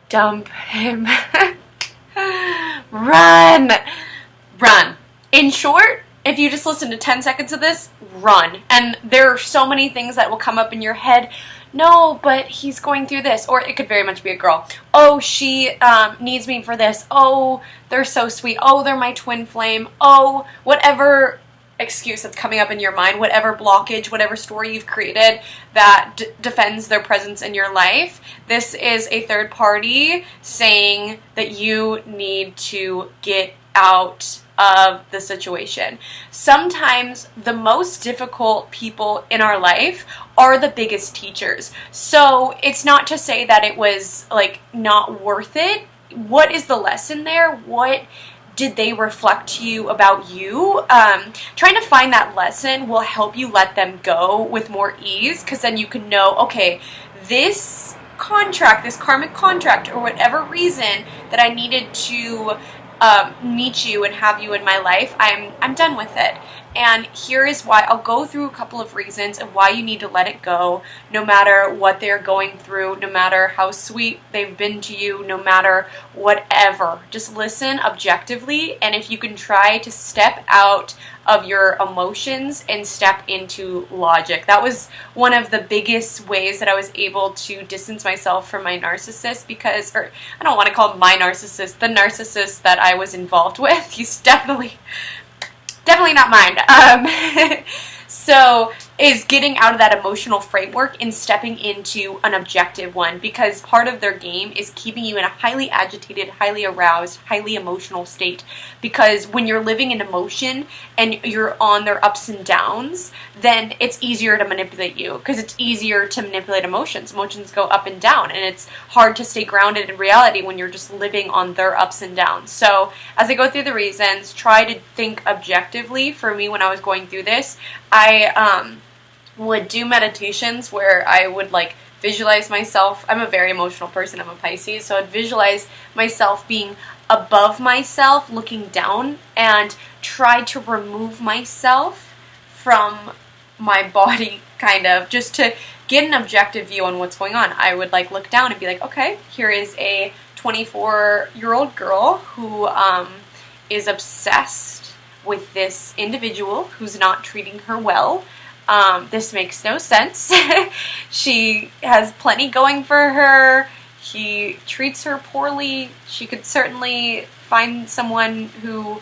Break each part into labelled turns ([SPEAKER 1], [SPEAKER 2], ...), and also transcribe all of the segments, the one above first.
[SPEAKER 1] dump him. Run! Run. In short, if you just listen to 10 seconds of this, run. And there are so many things that will come up in your head. No, but he's going through this. Or it could very much be a girl. Oh, she needs me for this. Oh, they're so sweet. Oh, they're my twin flame. Oh, whatever excuse that's coming up in your mind, whatever blockage, whatever story you've created that defends their presence in your life. This is a third party saying that you need to get out of the situation. Sometimes the most difficult people in our life are the biggest teachers. So it's not to say that it was like not worth it. What is the lesson there? What did they reflect to you about you? Trying to find that lesson will help you let them go with more ease, because then you can know, okay, this contract, this karmic contract, or whatever reason that I needed to meet you and have you in my life, I'm done with it. And here is why. I'll go through a couple of reasons of why you need to let it go, no matter what they're going through, no matter how sweet they've been to you, no matter whatever. Just listen objectively, and if you can try to step out of your emotions and step into logic. That was one of the biggest ways that I was able to distance myself from my narcissist, because, or I don't want to call him my narcissist, the narcissist that I was involved with. He's definitely not mine. So is getting out of that emotional framework and stepping into an objective one, because part of their game is keeping you in a highly agitated, highly aroused, highly emotional state. Because when you're living in emotion and you're on their ups and downs, then it's easier to manipulate you, because it's easier to manipulate emotions. Emotions go up and down, and it's hard to stay grounded in reality when you're just living on their ups and downs. So as I go through the reasons, try to think objectively. For me, when I was going through this, I would do meditations where I would like visualize myself. I'm a very emotional person. I'm a Pisces, so I'd visualize myself being above myself, looking down, and try to remove myself from my body, kind of, just to get an objective view on what's going on. I would like look down and be like, okay, here is a 24-year-old girl who is obsessed with this individual who's not treating her well. This makes no sense. She has plenty going for her. He treats her poorly. She could certainly find someone who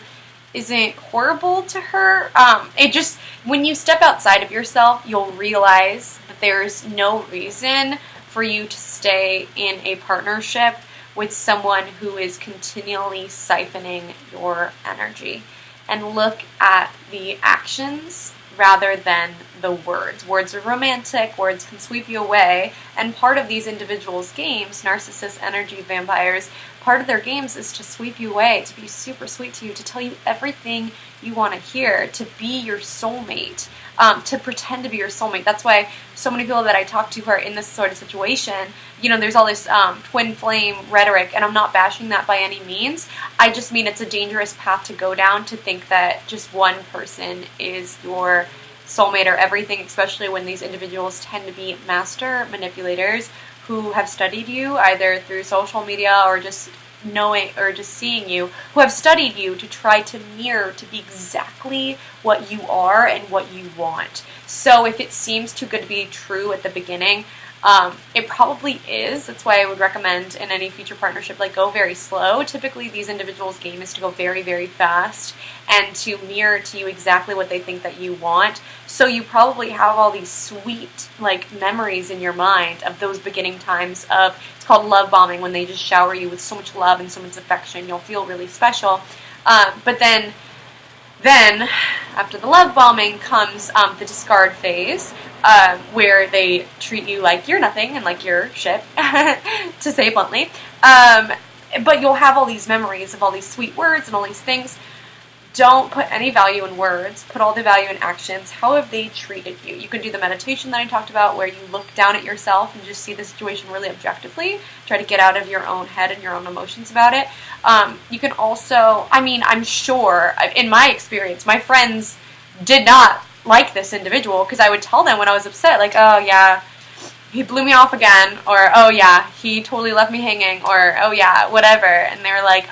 [SPEAKER 1] isn't horrible to her. It just, when you step outside of yourself, you'll realize that there's no reason for you to stay in a partnership with someone who is continually siphoning your energy. And look at the actions rather than the words. Words are romantic, words can sweep you away, and part of these individuals' games, narcissists, energy vampires, part of their games is to sweep you away, to be super sweet to you, to tell you everything you want to hear, to be your soulmate, to pretend to be your soulmate. That's why so many people that I talk to who are in this sort of situation, you know, there's all this twin flame rhetoric, and I'm not bashing that by any means. I just mean it's a dangerous path to go down, to think that just one person is your soulmate or everything, especially when these individuals tend to be master manipulators who have studied you either through social media or just knowing or just seeing you, who have studied you to try to mirror, to be exactly what you are and what you want. So if it seems too good to be true at the beginning, it probably is. That's why I would recommend in any future partnership, like, go very slow. Typically these individuals' game is to go very, very fast and to mirror to you exactly what they think that you want. So you probably have all these sweet, like, memories in your mind of those beginning times of, it's called love bombing, when they just shower you with so much love and so much affection. You'll feel really special. But then after the love bombing comes the discard phase, where they treat you like you're nothing and like you're shit, to say bluntly. But you'll have all these memories of all these sweet words and all these things. Don't put any value in words. Put all the value in actions. How have they treated you? You can do the meditation that I talked about, where you look down at yourself and just see the situation really objectively. Try to get out of your own head and your own emotions about it. You can also, I mean, I'm sure, in my experience, my friends did not like this individual, because I would tell them when I was upset, like, oh yeah, he blew me off again, or, oh yeah, he totally left me hanging, or, oh yeah, whatever. And they're like,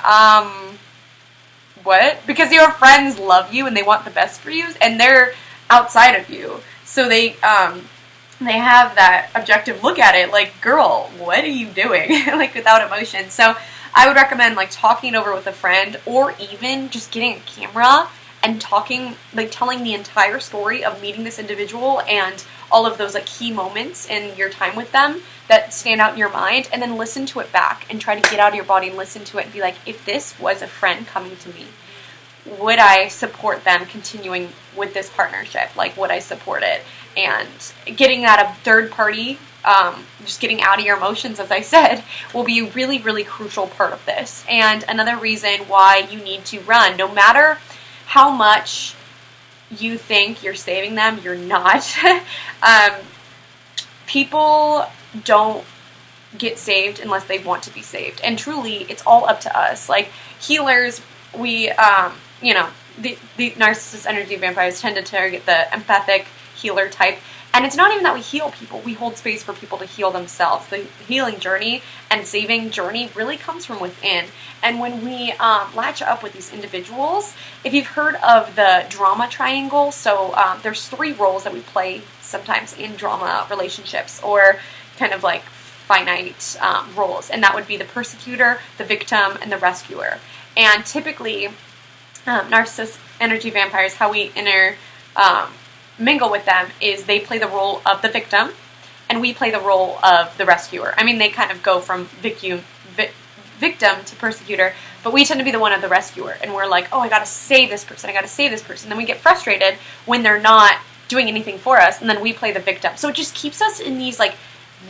[SPEAKER 1] what? Because your friends love you and they want the best for you, and they're outside of you. So they have that objective look at it, like, girl, what are you doing? Like, without emotion. So I would recommend, like, talking it over with a friend, or even just getting a camera and talking, like, telling the entire story of meeting this individual and all of those, like, key moments in your time with them that stand out in your mind, and then listen to it back and try to get out of your body and listen to it and be like, if this was a friend coming to me, would I support them continuing with this partnership? Like, would I support it? And getting out of third party, just getting out of your emotions, as I said, will be a really, really crucial part of this. And another reason why you need to run, no matter how much you think you're saving them, you're not. People don't get saved unless they want to be saved. And truly, it's all up to us. Like, healers, we, the narcissist energy vampires tend to target the empathic healer type. And it's not even that we heal people. We hold space for people to heal themselves. The healing journey and saving journey really comes from within. And when we latch up with these individuals, if you've heard of the drama triangle, so there's 3 roles that we play sometimes in drama relationships, or kind of like finite roles. And that would be the persecutor, the victim, and the rescuer. And typically, narcissist energy vampires, how we mingle with them is they play the role of the victim, and we play the role of the rescuer. I mean, they kind of go from victim to persecutor, but we tend to be the one of the rescuer, and we're like, oh, I gotta save this person, I gotta save this person. Then we get frustrated when they're not doing anything for us, and then we play the victim. So it just keeps us in these, like,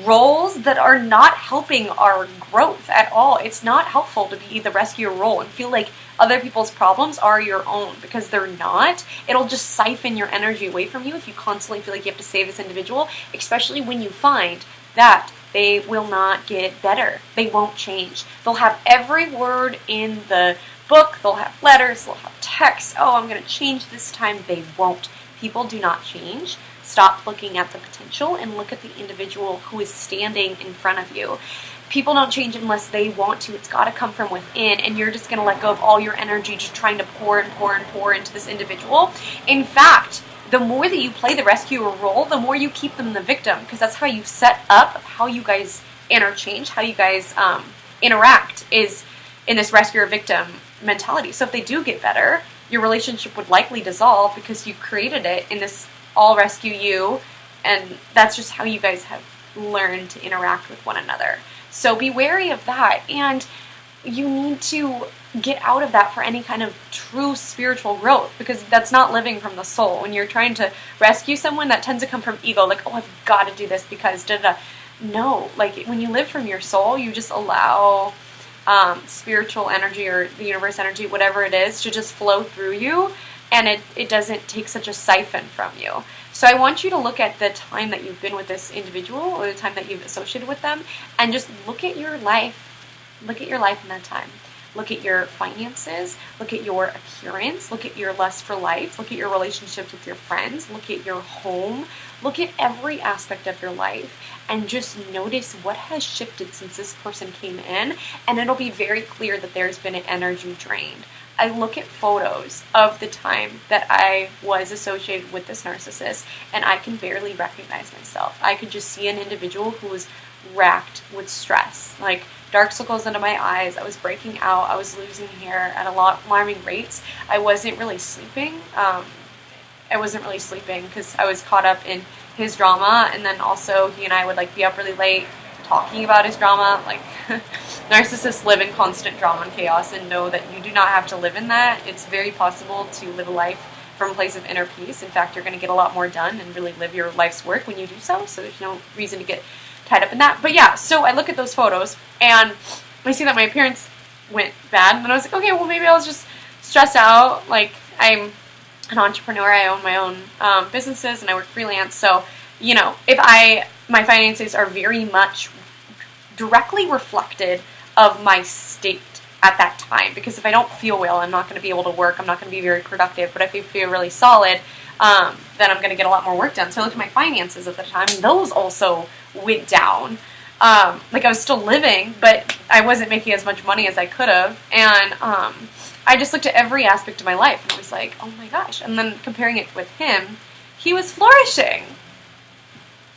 [SPEAKER 1] roles that are not helping our growth at all. It's not helpful to be the rescuer role and feel like other people's problems are your own, because they're not. It'll just siphon your energy away from you if you constantly feel like you have to save this individual, especially when you find that they will not get better. They won't change. They'll have every word in the book. They'll have letters. They'll have texts. Oh, I'm going to change this time. They won't. People do not change. Stop looking at the potential and look at the individual who is standing in front of you. People don't change unless they want to. It's got to come from within, and you're just going to let go of all your energy just trying to pour and pour and pour into this individual. In fact, the more that you play the rescuer role, the more you keep them the victim, because that's how you set up how you guys interchange, how you guys interact is in this rescuer victim mentality. So if they do get better, your relationship would likely dissolve because you created it in this all rescue you, and that's just how you guys have learned to interact with one another. So be wary of that, and you need to get out of that for any kind of true spiritual growth, because that's not living from the soul. When you're trying to rescue someone, that tends to come from ego, like, oh, I've got to do this because da-da-da. No, like, when you live from your soul, you just allow spiritual energy or the universe energy, whatever it is, to just flow through you, and it doesn't take such a siphon from you. So I want you to look at the time that you've been with this individual, or the time that you've associated with them, and just look at your life. Look at your life in that time. Look at your finances. Look at your appearance. Look at your lust for life. Look at your relationships with your friends. Look at your home. Look at every aspect of your life, and just notice what has shifted since this person came in, and it'll be very clear that there's been an energy drain. I look at photos of the time that I was associated with this narcissist, and I can barely recognize myself. I could just see an individual who was racked with stress, like dark circles under my eyes. I was breaking out. I was losing hair at alarming rates. I wasn't really sleeping. Because I was caught up in his drama, and then also he and I would, like, be up really late talking about his drama. Like, narcissists live in constant drama and chaos, and know that you do not have to live in that. It's very possible to live a life from a place of inner peace. In fact, you're going to get a lot more done and really live your life's work when you do so there's no reason to get tied up in that. But yeah, so I look at those photos, and I see that my appearance went bad, and I was like, okay, well, maybe I was just stressed out. Like, I'm an entrepreneur. I own my own businesses, and I work freelance. So, if my finances are very much directly reflected of my state at that time, because if I don't feel well, I'm not going to be able to work. I'm not going to be very productive. But if I feel really solid, then I'm going to get a lot more work done. So I looked at my finances at the time, and those also went down. Like I was still living, but I wasn't making as much money as I could have. And I just looked at every aspect of my life and I was like, oh my gosh. And then comparing it with him, he was flourishing,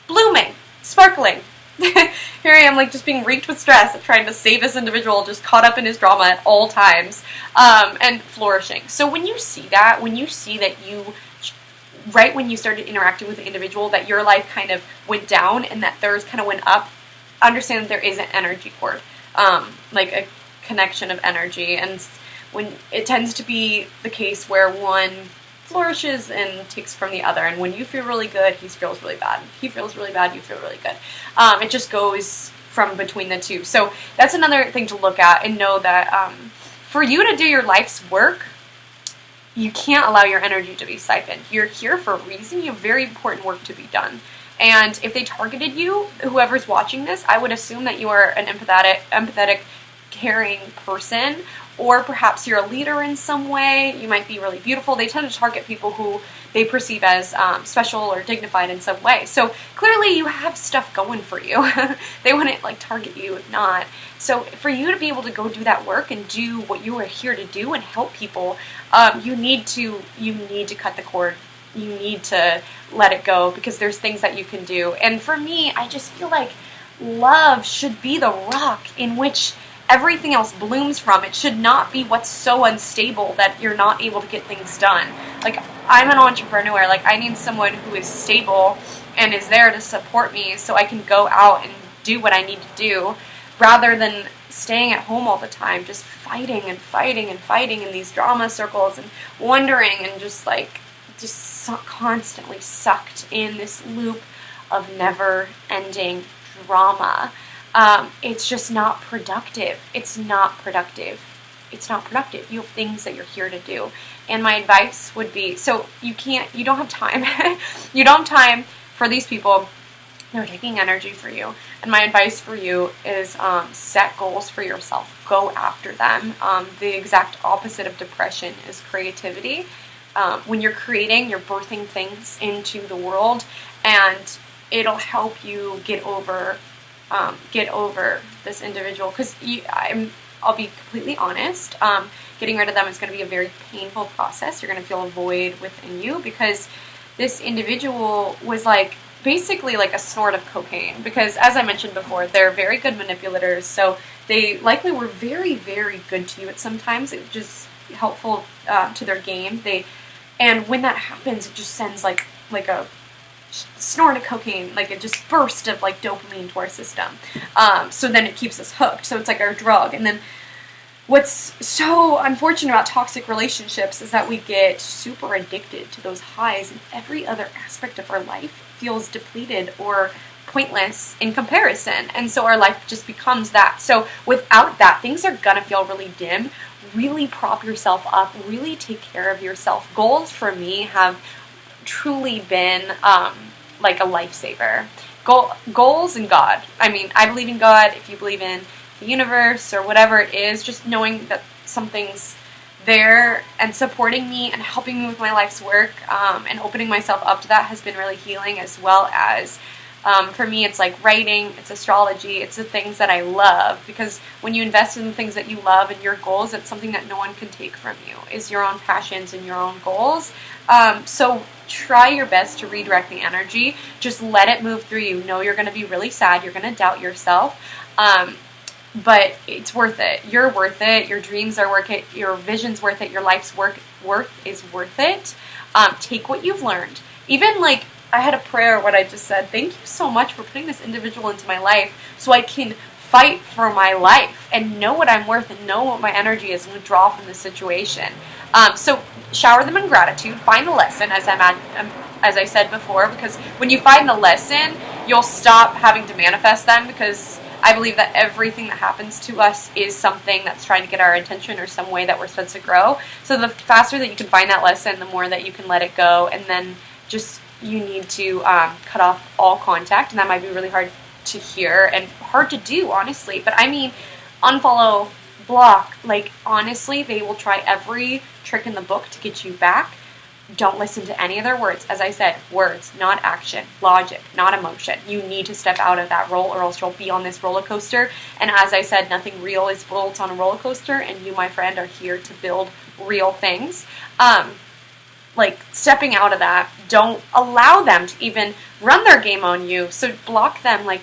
[SPEAKER 1] blooming, sparkling. Here I am, like, just being reeked with stress, trying to save this individual, just caught up in his drama at all times, and flourishing. So when you see that, you, right when you started interacting with the individual, that your life kind of went down and that theirs kind of went up, understand that there is an energy cord, like a connection of energy, and when it tends to be the case where one flourishes and takes from the other, and when you feel really good, he feels really bad. He feels really bad, you feel really good. It just goes from between the two. So that's another thing to look at and know that for you to do your life's work, you can't allow your energy to be siphoned. You're here for a reason. You have very important work to be done. And if they targeted you, whoever's watching this, I would assume that you are an empathetic, caring person, or perhaps you're a leader in some way. You might be really beautiful. They tend to target people who they perceive as special or dignified in some way. So clearly you have stuff going for you. They wouldn't like target you if not. So for you to be able to go do that work and do what you are here to do and help people, you need to cut the cord. You need to let it go, because there's things that you can do. And for me, I just feel like love should be the rock in which everything else blooms from. It should not be what's so unstable that you're not able to get things done. Like, I'm an entrepreneur. Like, I need someone who is stable and is there to support me so I can go out and do what I need to do, rather than staying at home all the time, just fighting and fighting and fighting in these drama circles and wondering and just constantly sucked in this loop of never-ending drama. It's just not productive. It's not productive. You have things that you're here to do. And my advice would be, so you don't have time. You don't have time for these people. They're taking energy for you. And my advice for you is set goals for yourself. Go after them. The exact opposite of depression is creativity. When you're creating, you're birthing things into the world, and it'll help you get over this individual. Because I'll be completely honest, getting rid of them is going to be a very painful process. You're going to feel a void within you, because this individual was basically like a snort of cocaine. Because as I mentioned before, they're very good manipulators, so they likely were very, very good to you at some times. It was just helpful to their game. And when that happens, it just sends like a snort of cocaine, like a just burst of dopamine to our system. So then it keeps us hooked. So it's like our drug. And then what's so unfortunate about toxic relationships is that we get super addicted to those highs, and every other aspect of our life feels depleted or pointless in comparison. And so our life just becomes that. So without that, things are gonna feel really dim. Really prop yourself up. Really take care of yourself. Goals for me have truly been like a lifesaver. Goals and God. I mean, I believe in God. If you believe in the universe or whatever it is, just knowing that something's there and supporting me and helping me with my life's work, and opening myself up to that has been really healing, as well as for me, it's like writing, it's astrology, it's the things that I love. Because when you invest in the things that you love and your goals, it's something that no one can take from you, is your own passions and your own goals. So try your best to redirect the energy. Just let it move through you. Know you're going to be really sad. You're going to doubt yourself. But it's worth it. You're worth it. Your dreams are worth it. Your vision's worth it. Your life's worth is worth it. Take what you've learned. Even I had a prayer, what I just said, thank you so much for putting this individual into my life so I can fight for my life and know what I'm worth and know what my energy is and withdraw from the situation. So shower them in gratitude. Find the lesson, as I said before, because when you find the lesson, you'll stop having to manifest them, because I believe that everything that happens to us is something that's trying to get our attention or some way that we're supposed to grow. So the faster that you can find that lesson, the more that you can let it go, and then just you need to cut off all contact, and that might be really hard to hear and hard to do, honestly. But I mean, unfollow, block. Honestly, they will try every trick in the book to get you back. Don't listen to any of their words. As I said, words, not action, logic, not emotion. You need to step out of that role, or else you'll be on this roller coaster. And as I said, nothing real is built on a roller coaster, and you, my friend, are here to build real things. Like, stepping out of that, don't allow them to even run their game on you. So block them, like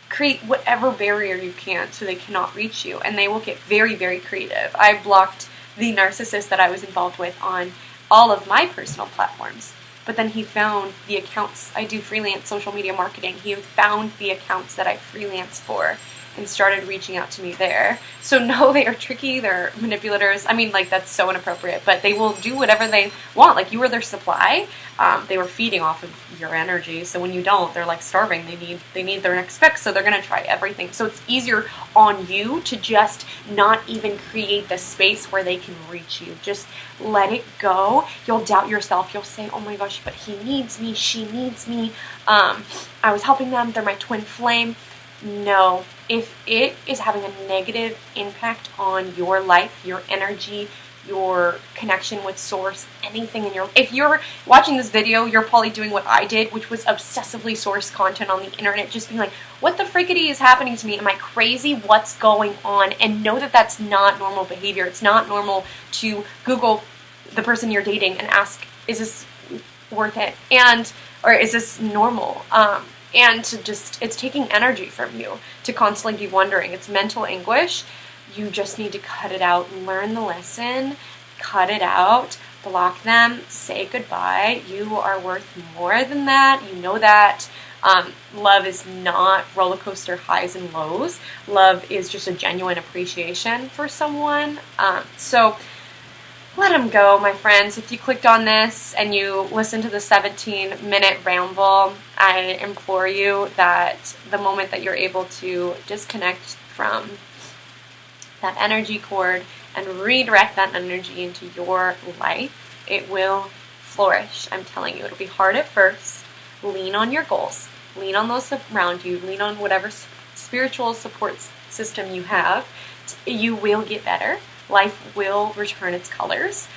[SPEAKER 1] create whatever barrier you can so they cannot reach you, and they will get very, very creative. I blocked the narcissist that I was involved with on all of my personal platforms, but then he found the accounts. I do freelance social media marketing. He found the accounts that I freelance for and started reaching out to me there. So no, they are tricky, they're manipulators. I mean, like, that's so inappropriate, but they will do whatever they want. Like, you were their supply. They were feeding off of your energy. So when you don't, they're like starving. They need their next fix. So they're gonna try everything. So it's easier on you to just not even create the space where they can reach you. Just let it go. You'll doubt yourself. You'll say, oh my gosh, but he needs me, she needs me. I was helping them, they're my twin flame. No, if it is having a negative impact on your life, your energy, your connection with source, anything in your, if you're watching this video, you're probably doing what I did, which was obsessively source content on the internet, just being like, what the frickety is happening to me? Am I crazy? What's going on? And know that that's not normal behavior. It's not normal to Google the person you're dating and ask, is this worth it? Or is this normal? And to just, it's taking energy from you to constantly be wondering. It's mental anguish. You just need to cut it out, learn the lesson, cut it out, block them, say goodbye. You are worth more than that. You know that. Love is not roller coaster highs and lows. Love is just a genuine appreciation for someone. So let them go, my friends. If you clicked on this and you listened to the 17-minute ramble, I implore you that the moment that you're able to disconnect from that energy cord and redirect that energy into your life, it will flourish. I'm telling you, it'll be hard at first. Lean on your goals. Lean on those around you. Lean on whatever spiritual support system you have. You will get better. Life will return its colors.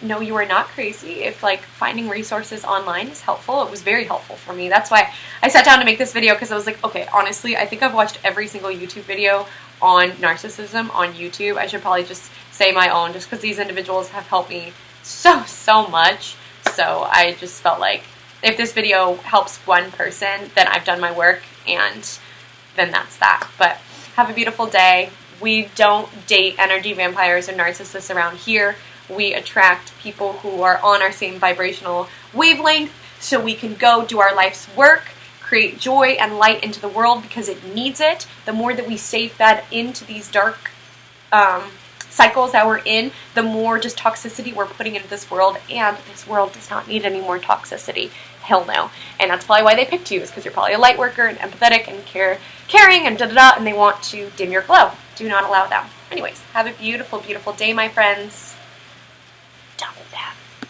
[SPEAKER 1] No, you are not crazy. If like finding resources online is helpful, it was very helpful for me. That's why I sat down to make this video, because I was like, okay, honestly, I think I've watched every single YouTube video on narcissism on YouTube. I should probably just say my own, just because these individuals have helped me so much. So I just felt like if this video helps one person, then I've done my work, and then that's that. But have a beautiful day. We don't date energy vampires or narcissists around here. We attract people who are on our same vibrational wavelength, so we can go do our life's work, create joy and light into the world, because it needs it. The more that we save that into these dark cycles that we're in, the more just toxicity we're putting into this world, and this world does not need any more toxicity. Hell no. And that's probably why they picked you, is because you're probably a light worker and empathetic and caring and da-da-da, and they want to dim your glow. Do not allow them. Anyways, have a beautiful, beautiful day, my friends.